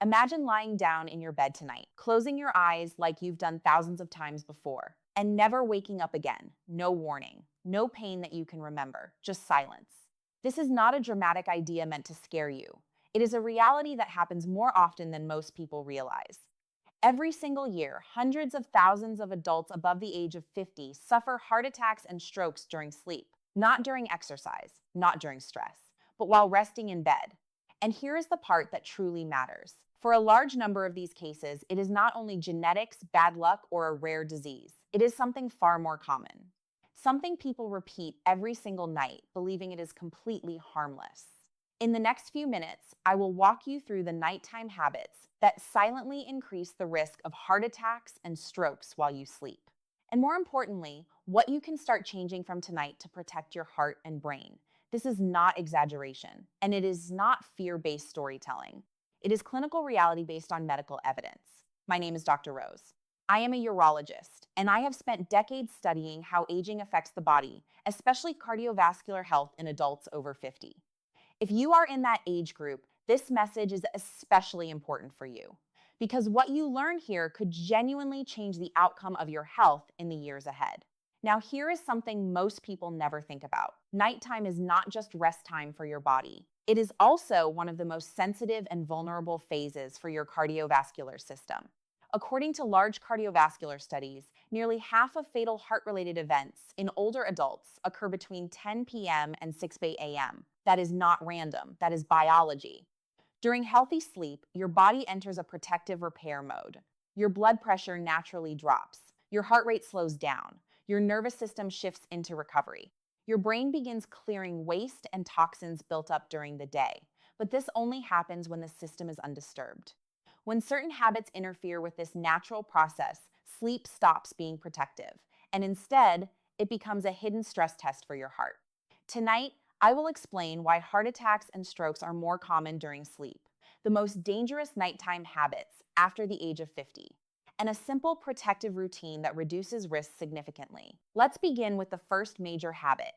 Imagine lying down in your bed tonight, closing your eyes like you've done thousands of times before, and never waking up again. No warning, no pain that you can remember, just silence. This is not a dramatic idea meant to scare you. It is a reality that happens more often than most people realize. Every single year, hundreds of thousands of adults above the age of 50 suffer heart attacks and strokes during sleep, not during exercise, not during stress, but while resting in bed. And here is the part that truly matters. For a large number of these cases, it is not only genetics, bad luck, or a rare disease. It is something far more common. Something people repeat every single night, believing it is completely harmless. In the next few minutes, I will walk you through the nighttime habits that silently increase the risk of heart attacks and strokes while you sleep. And more importantly, what you can start changing from tonight to protect your heart and brain. This is not exaggeration, and it is not fear-based storytelling. It is clinical reality based on medical evidence. My name is Dr. Rose. I am a urologist, and I have spent decades studying how aging affects the body, especially cardiovascular health in adults over 50. If you are in that age group, this message is especially important for you because what you learn here could genuinely change the outcome of your health in the years ahead. Now, here is something most people never think about. Nighttime is not just rest time for your body. It is also one of the most sensitive and vulnerable phases for your cardiovascular system. According to large cardiovascular studies, nearly half of fatal heart-related events in older adults occur between 10 p.m. and 6 a.m. That is not random, that is biology. During healthy sleep, your body enters a protective repair mode. Your blood pressure naturally drops, your heart rate slows down, your nervous system shifts into recovery. Your brain begins clearing waste and toxins built up during the day, but this only happens when the system is undisturbed. When certain habits interfere with this natural process, sleep stops being protective, and instead, it becomes a hidden stress test for your heart. Tonight, I will explain why heart attacks and strokes are more common during sleep, the most dangerous nighttime habits after the age of 50, and a simple protective routine that reduces risk significantly. Let's begin with the first major habit,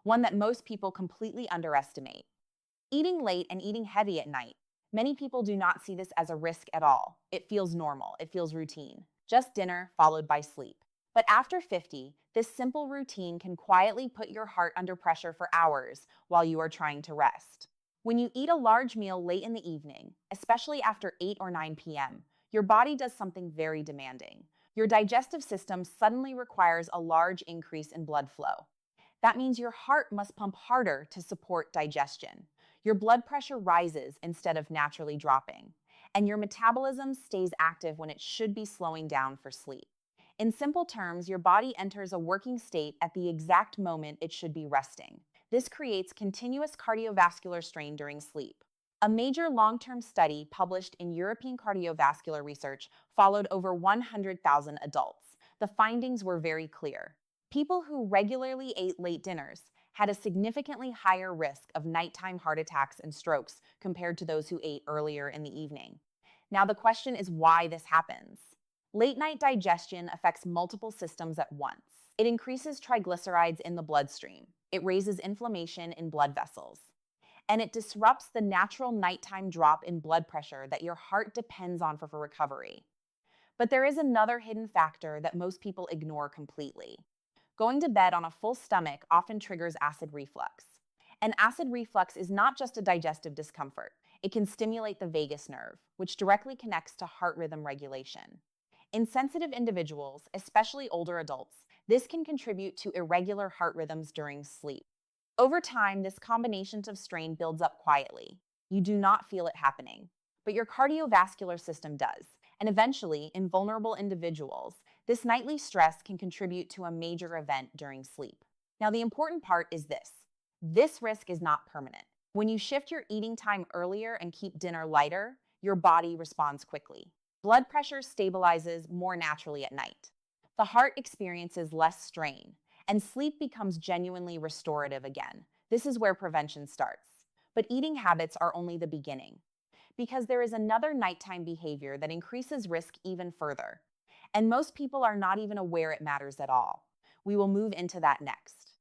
one that most people completely underestimate. Eating late and eating heavy at night. Many people do not see this as a risk at all. It feels normal, it feels routine. Just dinner followed by sleep. But after 50, this simple routine can quietly put your heart under pressure for hours while you are trying to rest. When you eat a large meal late in the evening, especially after 8 or 9 p.m., your body does something very demanding. Your digestive system suddenly requires a large increase in blood flow. That means your heart must pump harder to support digestion. Your blood pressure rises instead of naturally dropping, and your metabolism stays active when it should be slowing down for sleep. In simple terms, your body enters a working state at the exact moment it should be resting. This creates continuous cardiovascular strain during sleep. A major long-term study published in European Cardiovascular Research followed over 100,000 adults. The findings were very clear. People who regularly ate late dinners had a significantly higher risk of nighttime heart attacks and strokes compared to those who ate earlier in the evening. Now, the question is why this happens. Late night digestion affects multiple systems at once. It increases triglycerides in the bloodstream. It raises inflammation in blood vessels. And it disrupts the natural nighttime drop in blood pressure that your heart depends on for recovery. But there is another hidden factor that most people ignore completely. Going to bed on a full stomach often triggers acid reflux. And acid reflux is not just a digestive discomfort. It can stimulate the vagus nerve, which directly connects to heart rhythm regulation. In sensitive individuals, especially older adults, this can contribute to irregular heart rhythms during sleep. Over time, this combination of strain builds up quietly. You do not feel it happening, but your cardiovascular system does. And eventually, in vulnerable individuals, this nightly stress can contribute to a major event during sleep. Now, the important part is this. This risk is not permanent. When you shift your eating time earlier and keep dinner lighter, your body responds quickly. Blood pressure stabilizes more naturally at night. The heart experiences less strain, and sleep becomes genuinely restorative again. This is where prevention starts. But eating habits are only the beginning, because there is another nighttime behavior that increases risk even further. And most people are not even aware it matters at all. We will move into that next.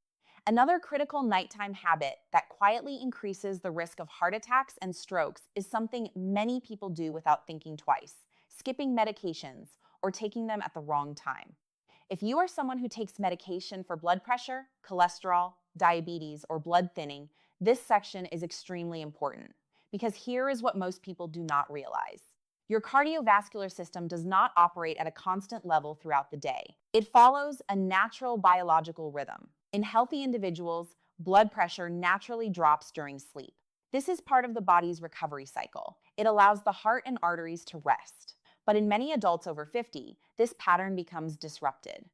Another critical nighttime habit that quietly increases the risk of heart attacks and strokes is something many people do without thinking twice: skipping medications or taking them at the wrong time. If you are someone who takes medication for blood pressure, cholesterol, diabetes, or blood thinning, this section is extremely important because here is what most people do not realize. Your cardiovascular system does not operate at a constant level throughout the day. It follows a natural biological rhythm. In healthy individuals, blood pressure naturally drops during sleep. This is part of the body's recovery cycle. It allows the heart and arteries to rest. But in many adults over 50, this pattern becomes disrupted.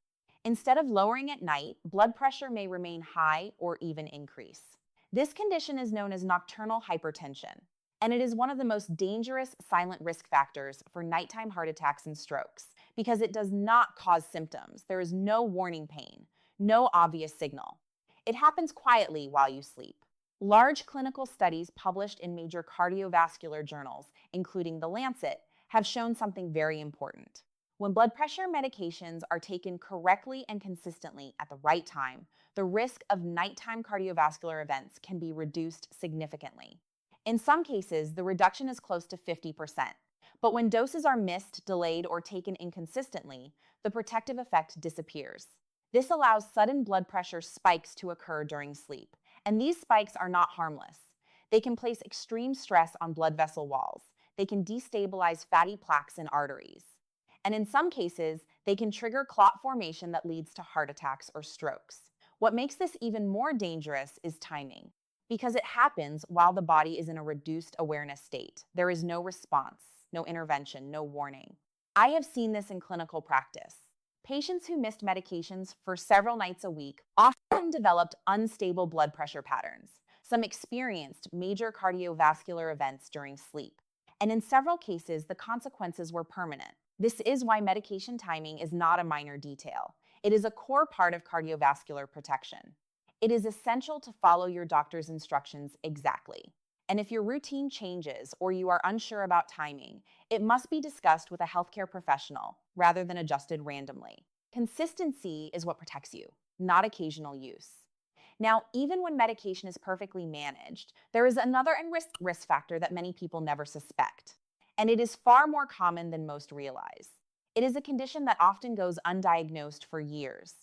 Instead of lowering at night, blood pressure may remain high or even increase. This condition is known as nocturnal hypertension, and it is one of the most dangerous silent risk factors for nighttime heart attacks and strokes because it does not cause symptoms. There is no warning pain, no obvious signal. It happens quietly while you sleep. Large clinical studies published in major cardiovascular journals, including The Lancet, have shown something very important. When blood pressure medications are taken correctly and consistently at the right time, the risk of nighttime cardiovascular events can be reduced significantly. In some cases, the reduction is close to 50%. But when doses are missed, delayed, or taken inconsistently, the protective effect disappears. This allows sudden blood pressure spikes to occur during sleep, and these spikes are not harmless. They can place extreme stress on blood vessel walls. They can destabilize fatty plaques in arteries. And in some cases, they can trigger clot formation that leads to heart attacks or strokes. What makes this even more dangerous is timing. Because it happens while the body is in a reduced awareness state. There is no response, no intervention, no warning. I have seen this in clinical practice. Patients who missed medications for several nights a week often developed unstable blood pressure patterns. Some experienced major cardiovascular events during sleep. And in several cases, the consequences were permanent. This is why medication timing is not a minor detail. It is a core part of cardiovascular protection. It is essential to follow your doctor's instructions exactly. And if your routine changes or you are unsure about timing, it must be discussed with a healthcare professional rather than adjusted randomly. Consistency is what protects you, not occasional use. Now, even when medication is perfectly managed, there is another risk factor that many people never suspect, and it is far more common than most realize. It is a condition that often goes undiagnosed for years.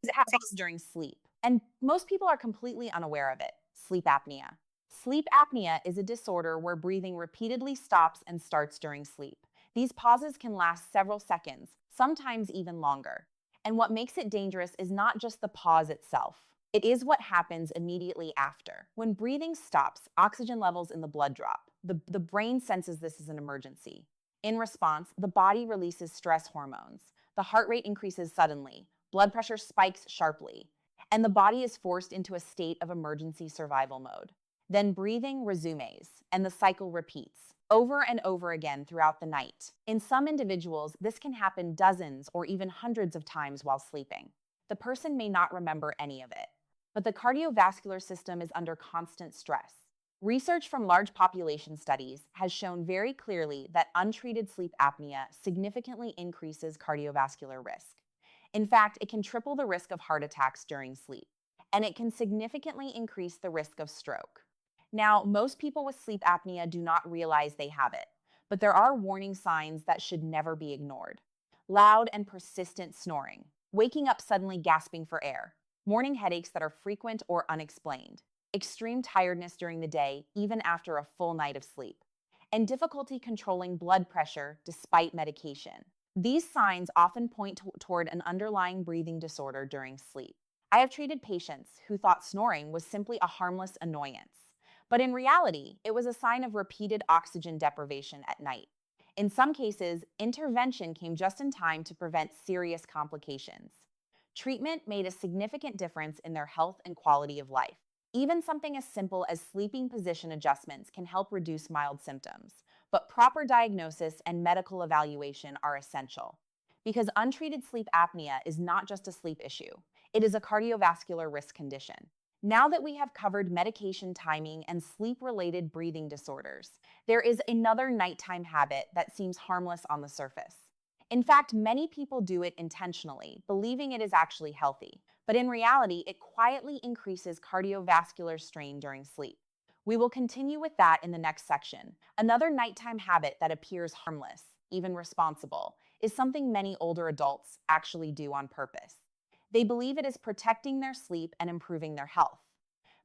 It happens during sleep, and most people are completely unaware of it: sleep apnea. Sleep apnea is a disorder where breathing repeatedly stops and starts during sleep. These pauses can last several seconds, sometimes even longer. And what makes it dangerous is not just the pause itself. It is what happens immediately after. When breathing stops, oxygen levels in the blood drop. The brain senses this as an emergency. In response, the body releases stress hormones. The heart rate increases suddenly. Blood pressure spikes sharply. And the body is forced into a state of emergency survival mode. Then breathing resumes, and the cycle repeats over and over again throughout the night. In some individuals, this can happen dozens or even hundreds of times while sleeping. The person may not remember any of it, but the cardiovascular system is under constant stress. Research from large population studies has shown very clearly that untreated sleep apnea significantly increases cardiovascular risk. In fact, it can triple the risk of heart attacks during sleep, and it can significantly increase the risk of stroke. Now, most people with sleep apnea do not realize they have it, but there are warning signs that should never be ignored. Loud and persistent snoring, waking up suddenly gasping for air, morning headaches that are frequent or unexplained, extreme tiredness during the day, even after a full night of sleep, and difficulty controlling blood pressure despite medication. These signs often point toward an underlying breathing disorder during sleep. I have treated patients who thought snoring was simply a harmless annoyance, but in reality, it was a sign of repeated oxygen deprivation at night. In some cases, intervention came just in time to prevent serious complications. Treatment made a significant difference in their health and quality of life. Even something as simple as sleeping position adjustments can help reduce mild symptoms, but proper diagnosis and medical evaluation are essential. Because untreated sleep apnea is not just a sleep issue, it is a cardiovascular risk condition. Now that we have covered medication timing and sleep-related breathing disorders, there is another nighttime habit that seems harmless on the surface. In fact, many people do it intentionally, believing it is actually healthy. but in reality, it quietly increases cardiovascular strain during sleep. We will continue with that in the next section. Another nighttime habit that appears harmless, even responsible, is something many older adults actually do on purpose. They believe it is protecting their sleep and improving their health.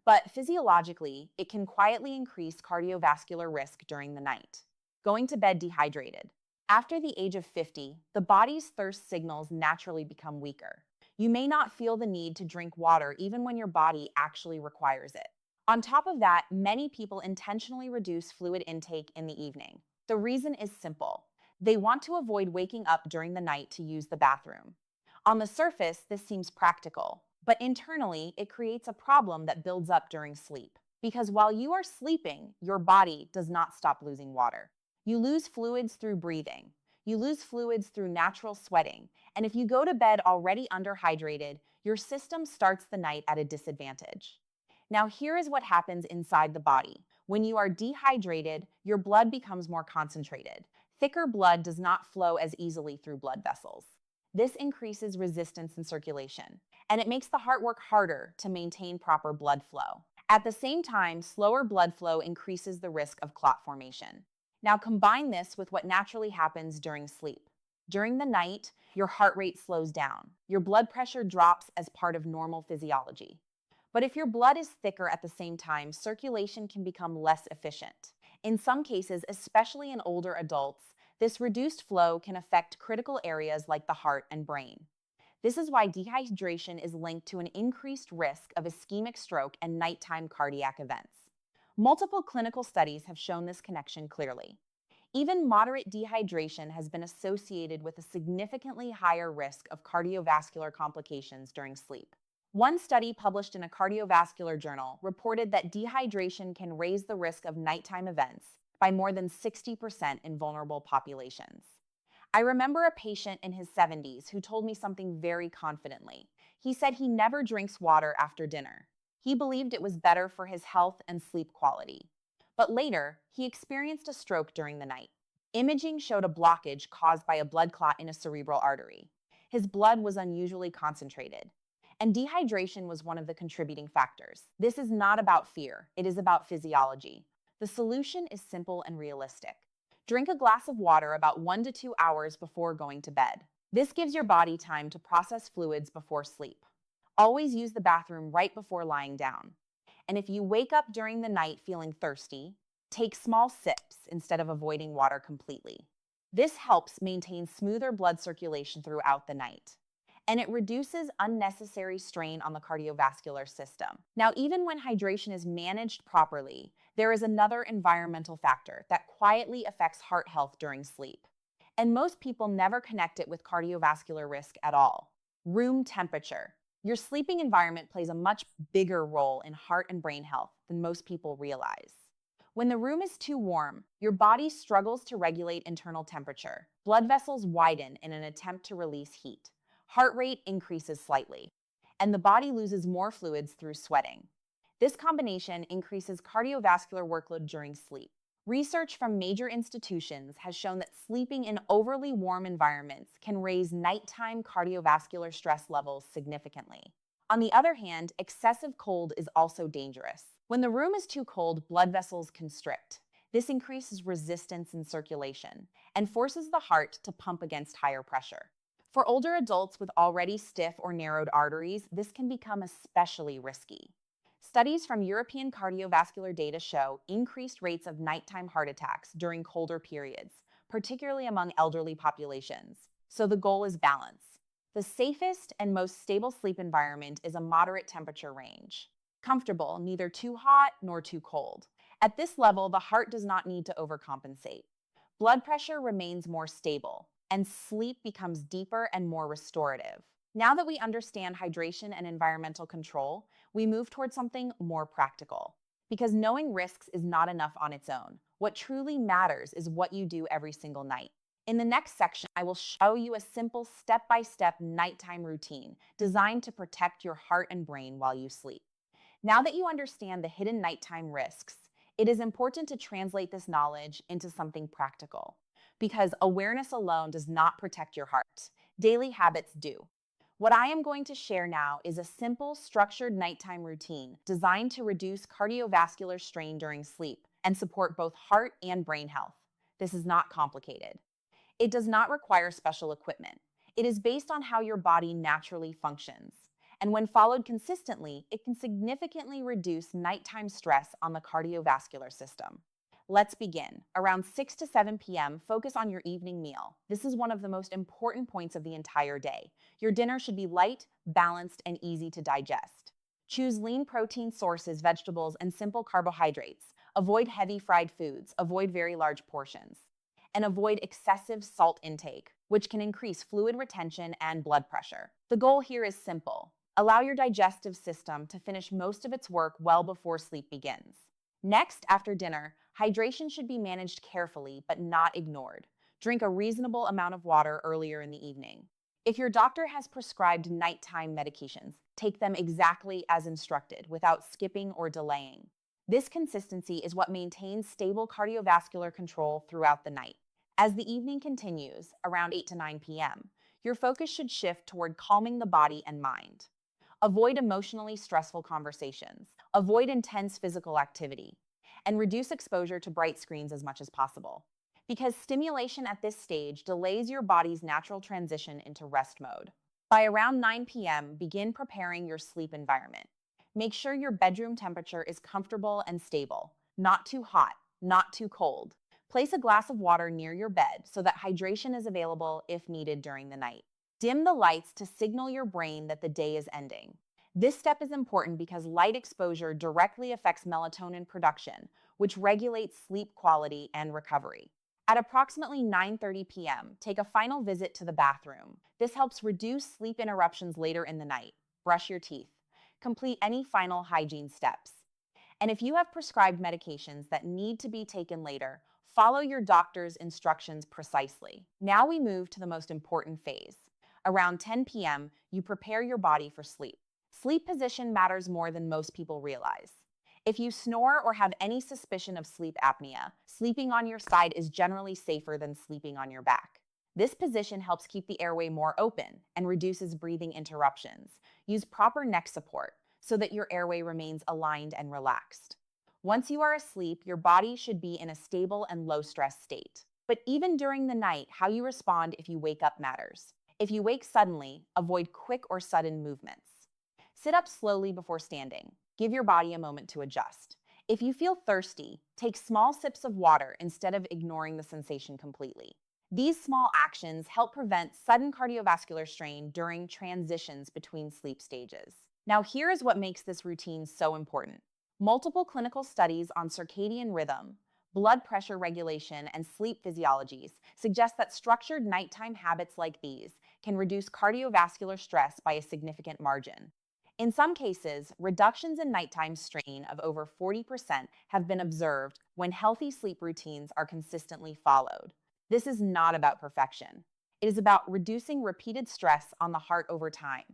But physiologically, it can quietly increase cardiovascular risk during the night. Going to bed dehydrated. After the age of 50, the body's thirst signals naturally become weaker. You may not feel the need to drink water even when your body actually requires it. On top of that, many people intentionally reduce fluid intake in the evening. The reason is simple. They want to avoid waking up during the night to use the bathroom. On the surface, this seems practical, but internally, it creates a problem that builds up during sleep. Because while you are sleeping, your body does not stop losing water. You lose fluids through breathing. You lose fluids through natural sweating. And if you go to bed already underhydrated, your system starts the night at a disadvantage. Now, here is what happens inside the body. When you are dehydrated, your blood becomes more concentrated. Thicker blood does not flow as easily through blood vessels. This increases resistance in circulation, and it makes the heart work harder to maintain proper blood flow. At the same time, slower blood flow increases the risk of clot formation. Now combine this with what naturally happens during sleep. During the night, your heart rate slows down. Your blood pressure drops as part of normal physiology. But if your blood is thicker at the same time, circulation can become less efficient. In some cases, especially in older adults, this reduced flow can affect critical areas like the heart and brain. This is why dehydration is linked to an increased risk of ischemic stroke and nighttime cardiac events. Multiple clinical studies have shown this connection clearly. Even moderate dehydration has been associated with a significantly higher risk of cardiovascular complications during sleep. One study published in a cardiovascular journal reported that dehydration can raise the risk of nighttime events by more than 60% in vulnerable populations. I remember a patient in his 70s who told me something very confidently. He said he never drinks water after dinner. He believed it was better for his health and sleep quality. But later, he experienced a stroke during the night. Imaging showed a blockage caused by a blood clot in a cerebral artery. His blood was unusually concentrated, and dehydration was one of the contributing factors. This is not about fear, it is about physiology. The solution is simple and realistic. Drink a glass of water about 1 to 2 hours before going to bed. This gives your body time to process fluids before sleep. Always use the bathroom right before lying down. And if you wake up during the night feeling thirsty, take small sips instead of avoiding water completely. This helps maintain smoother blood circulation throughout the night, and it reduces unnecessary strain on the cardiovascular system. Now, even when hydration is managed properly, there is another environmental factor that quietly affects heart health during sleep. And most people never connect it with cardiovascular risk at all. Room temperature. Your sleeping environment plays a much bigger role in heart and brain health than most people realize. When the room is too warm, your body struggles to regulate internal temperature. Blood vessels widen in an attempt to release heat. Heart rate increases slightly, and the body loses more fluids through sweating. This combination increases cardiovascular workload during sleep. Research from major institutions has shown that sleeping in overly warm environments can raise nighttime cardiovascular stress levels significantly. On the other hand, excessive cold is also dangerous. When the room is too cold, blood vessels constrict. This increases resistance in circulation and forces the heart to pump against higher pressure. For older adults with already stiff or narrowed arteries, this can become especially risky. Studies from European cardiovascular data show increased rates of nighttime heart attacks during colder periods, particularly among elderly populations. So the goal is balance. The safest and most stable sleep environment is a moderate temperature range. Comfortable, neither too hot nor too cold. At this level, the heart does not need to overcompensate. Blood pressure remains more stable, and sleep becomes deeper and more restorative. Now that we understand hydration and environmental control, we move towards something more practical. Because knowing risks is not enough on its own. What truly matters is what you do every single night. In the next section, I will show you a simple step-by-step nighttime routine designed to protect your heart and brain while you sleep. Now that you understand the hidden nighttime risks, it is important to translate this knowledge into something practical. Because awareness alone does not protect your heart. Daily habits do. What I am going to share now is a simple, structured nighttime routine designed to reduce cardiovascular strain during sleep and support both heart and brain health. This is not complicated. It does not require special equipment. It is based on how your body naturally functions. And when followed consistently, it can significantly reduce nighttime stress on the cardiovascular system. Let's begin. Around 6 to 7 p.m., focus on your evening meal. This is one of the most important points of the entire day. Your dinner should be light, balanced, and easy to digest. Choose lean protein sources, vegetables, and simple carbohydrates. Avoid heavy fried foods. Avoid very large portions. And avoid excessive salt intake, which can increase fluid retention and blood pressure. The goal here is simple. Allow your digestive system to finish most of its work well before sleep begins. Next, after dinner, hydration should be managed carefully but not ignored. Drink a reasonable amount of water earlier in the evening. If your doctor has prescribed nighttime medications, take them exactly as instructed without skipping or delaying. This consistency is what maintains stable cardiovascular control throughout the night. As the evening continues, around 8 to 9 p.m., your focus should shift toward calming the body and mind. Avoid emotionally stressful conversations. Avoid intense physical activity. And reduce exposure to bright screens as much as possible. Because stimulation at this stage delays your body's natural transition into rest mode. By around 9 p.m., begin preparing your sleep environment. Make sure your bedroom temperature is comfortable and stable, not too hot, not too cold. Place a glass of water near your bed so that hydration is available if needed during the night. Dim the lights to signal your brain that the day is ending. This step is important because light exposure directly affects melatonin production, which regulates sleep quality and recovery. At approximately 9:30 p.m., take a final visit to the bathroom. This helps reduce sleep interruptions later in the night. Brush your teeth. Complete any final hygiene steps. And if you have prescribed medications that need to be taken later, follow your doctor's instructions precisely. Now we move to the most important phase. Around 10 p.m., you prepare your body for sleep. Sleep position matters more than most people realize. If you snore or have any suspicion of sleep apnea, sleeping on your side is generally safer than sleeping on your back. This position helps keep the airway more open and reduces breathing interruptions. Use proper neck support so that your airway remains aligned and relaxed. Once you are asleep, your body should be in a stable and low-stress state. But even during the night, how you respond if you wake up matters. If you wake suddenly, avoid quick or sudden movements. Sit up slowly before standing. Give your body a moment to adjust. If you feel thirsty, take small sips of water instead of ignoring the sensation completely. These small actions help prevent sudden cardiovascular strain during transitions between sleep stages. Now, here is what makes this routine so important. Multiple clinical studies on circadian rhythm, blood pressure regulation, and sleep physiologies suggest that structured nighttime habits like these can reduce cardiovascular stress by a significant margin. In some cases, reductions in nighttime strain of over 40% have been observed when healthy sleep routines are consistently followed. This is not about perfection. It is about reducing repeated stress on the heart over time.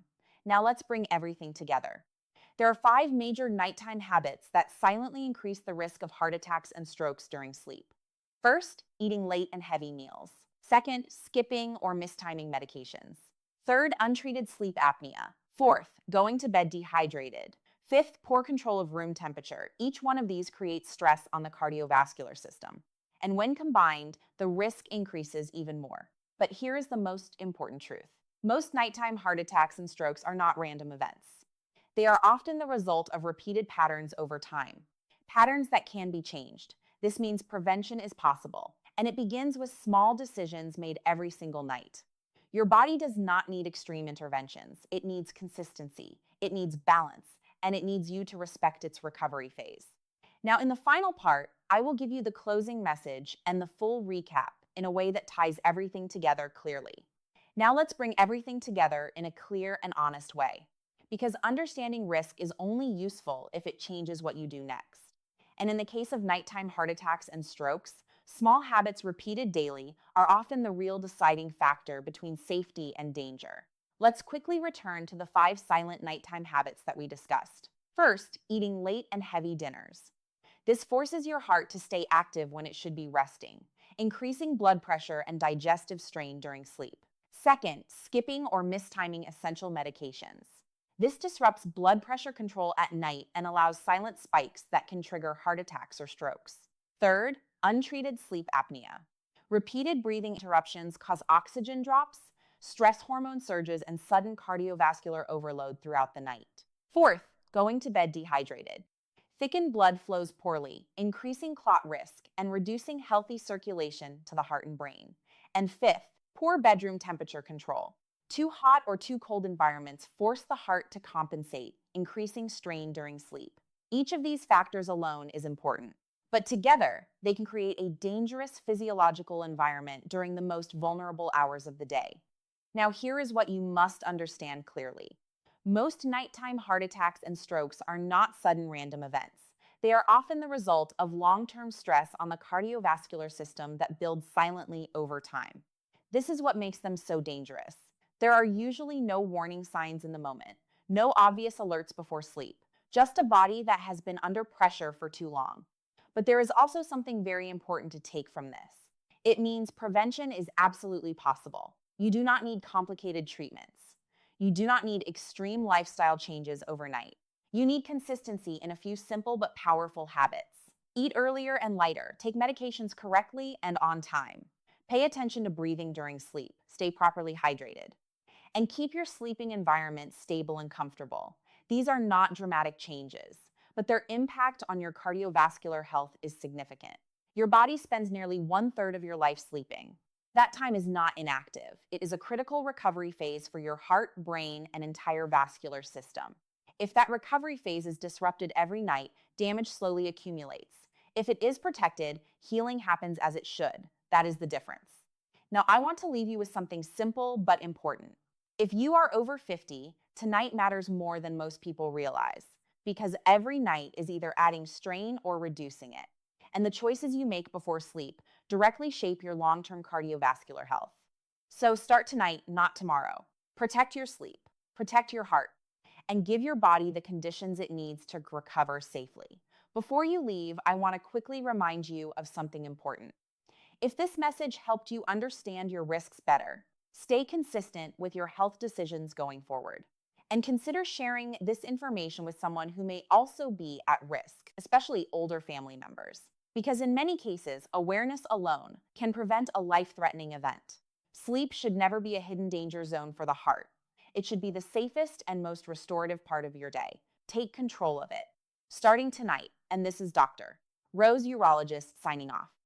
Now let's bring everything together. There are 5 major nighttime habits that silently increase the risk of heart attacks and strokes during sleep. First, eating late and heavy meals. Second, skipping or mistiming medications. Third, untreated sleep apnea. Fourth, going to bed dehydrated. Fifth, poor control of room temperature. Each one of these creates stress on the cardiovascular system. And when combined, the risk increases even more. But here is the most important truth. Most nighttime heart attacks and strokes are not random events. They are often the result of repeated patterns over time, patterns that can be changed. This means prevention is possible, and it begins with small decisions made every single night. Your body does not need extreme interventions. It needs consistency, it needs balance, and it needs you to respect its recovery phase. Now, in the final part, I will give you the closing message and the full recap in a way that ties everything together clearly. Now let's bring everything together in a clear and honest way. Because understanding risk is only useful if it changes what you do next. And in the case of nighttime heart attacks and strokes, small habits repeated daily are often the real deciding factor between safety and danger. Let's quickly return to the 5 silent nighttime habits that we discussed. First, eating late and heavy dinners. This forces your heart to stay active when it should be resting, increasing blood pressure and digestive strain during sleep. Second, skipping or mistiming essential medications. This disrupts blood pressure control at night and allows silent spikes that can trigger heart attacks or strokes. Third, untreated sleep apnea. Repeated breathing interruptions cause oxygen drops, stress hormone surges, and sudden cardiovascular overload throughout the night. Fourth, going to bed dehydrated. Thickened blood flows poorly, increasing clot risk and reducing healthy circulation to the heart and brain. And fifth, poor bedroom temperature control. Too hot or too cold environments force the heart to compensate, increasing strain during sleep. Each of these factors alone is important, but together they can create a dangerous physiological environment during the most vulnerable hours of the day. Now, here is what you must understand clearly. Most nighttime heart attacks and strokes are not sudden random events. They are often the result of long-term stress on the cardiovascular system that builds silently over time. This is what makes them so dangerous. There are usually no warning signs in the moment, no obvious alerts before sleep, just a body that has been under pressure for too long. But there is also something very important to take from this. It means prevention is absolutely possible. You do not need complicated treatments. You do not need extreme lifestyle changes overnight. You need consistency in a few simple but powerful habits. Eat earlier and lighter, take medications correctly and on time. Pay attention to breathing during sleep, stay properly hydrated, and keep your sleeping environment stable and comfortable. These are not dramatic changes, but their impact on your cardiovascular health is significant. Your body spends nearly one-third of your life sleeping. That time is not inactive. It is a critical recovery phase for your heart, brain, and entire vascular system. If that recovery phase is disrupted every night, damage slowly accumulates. If it is protected, healing happens as it should. That is the difference. Now, I want to leave you with something simple but important. If you are over 50, tonight matters more than most people realize, because every night is either adding strain or reducing it. And the choices you make before sleep directly shape your long-term cardiovascular health. So start tonight, not tomorrow. Protect your sleep, protect your heart, and give your body the conditions it needs to recover safely. Before you leave, I want to quickly remind you of something important. If this message helped you understand your risks better, stay consistent with your health decisions going forward. And consider sharing this information with someone who may also be at risk, especially older family members. Because in many cases, awareness alone can prevent a life-threatening event. Sleep should never be a hidden danger zone for the heart. It should be the safest and most restorative part of your day. Take control of it. Starting tonight, and this is Dr. Rose Urologist signing off.